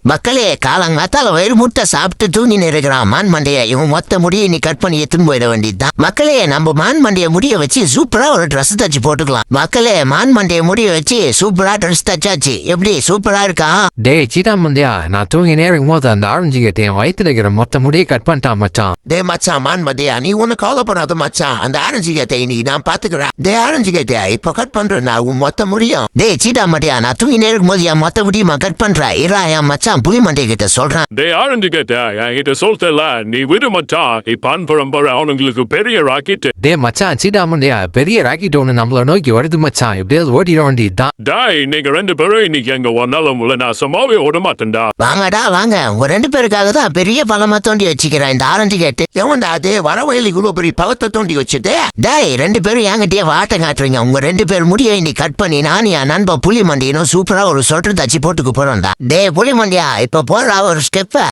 மக்களே காலங்காத்தால வயிறு முட்டை சாப்பிட்டு தூங்கி இருக்கிறான் மான் மண்டைய. இவன் மொத்த முடியை நீ கட் பண்ணி எடுத்துன்னு போயிட வேண்டியதுதான். மக்களே நம்ம மான் மண்டைய முடிய வச்சு சூப்பரா ஒரு ட்ரெஸ் தச்சு போட்டுக்கலாம். மக்களே மான் மண்டைய முடிய வச்சு சூப்பரா ட்ரெஸ் தச்சாச்சு. எப்படி சூப்பரா இருக்கா? டேய் சீட்டா மந்தியா, நான் தூங்கி நேரம் போது அந்த ஆரஞ்சு கிட்ட என் வயிற்றுல இருக்கிற மொத்த முடியை கட் பண்ணிட்டான் மச்சான். டே மச்சான் மான் மண்டையா, நீ ஒண்ணு கவலை பண்ணாத மச்சான். அந்த ஆரஞ்சு கேட்டை நீ நான் பாத்துக்கிறேன். டே ஆரஞ்சு கேட்டியா இப்ப கட் பண்றேன் நான் உன் மொத்த முடியும். டே சீட்டா மண்டியா, நான் தூங்கி நேரம் போது என் மொத்த முடியுமா கட் பண்றேன். இரா என் மச்சான் புலி மண்டை கிட்ட சொல்றான். டேய் ஆரஞ்சு கேட்டா என்கிட்ட சொல்லிட்டல, நீ விடு மச்சான். இப்பான் பரம்பரை அவனுங்களுக்கு பெரிய ராக்கெட். டே மச்சான் சீட்டா மந்தியா, பெரிய ராக்கெட் ஒன்று நம்மள நோக்கி வருது மச்சான். எப்படியாவது ஓடிட வேண்டியதுதான். டாய் நீங்க ரெண்டு பேரும் இன்னைக்கு எங்க ஒன்னாலும் உள்ள நான் சும்மாவே ஓட மாட்டேன்டா. வாங்கடா வாங்க, உங்க ரெண்டு பேருக்காக தான் பெரிய பழமா தோண்டி வச்சுக்கிறேன் இந்த ஆரஞ்சு கேட்டு. எவன்டா அது வர வயலி இவ்வளவு பெரிய பழத்தை தோண்டி வச்சுட்டு? டேய் ரெண்டு பேரும் என்கிட்டயே வாட்டம் காட்டுறீங்க. உங்க ரெண்டு பேர் முடிய நீ கட் பண்ணி நான் என் நண்பன் புலி மண்டியனும் சூப்பரா ஒரு சொட்டர் தச்சு போட்டுக்கு போறோம்டா. டே புலி மண்டியா இப்ப போடுறா ஒரு ஸ்டெப்ப.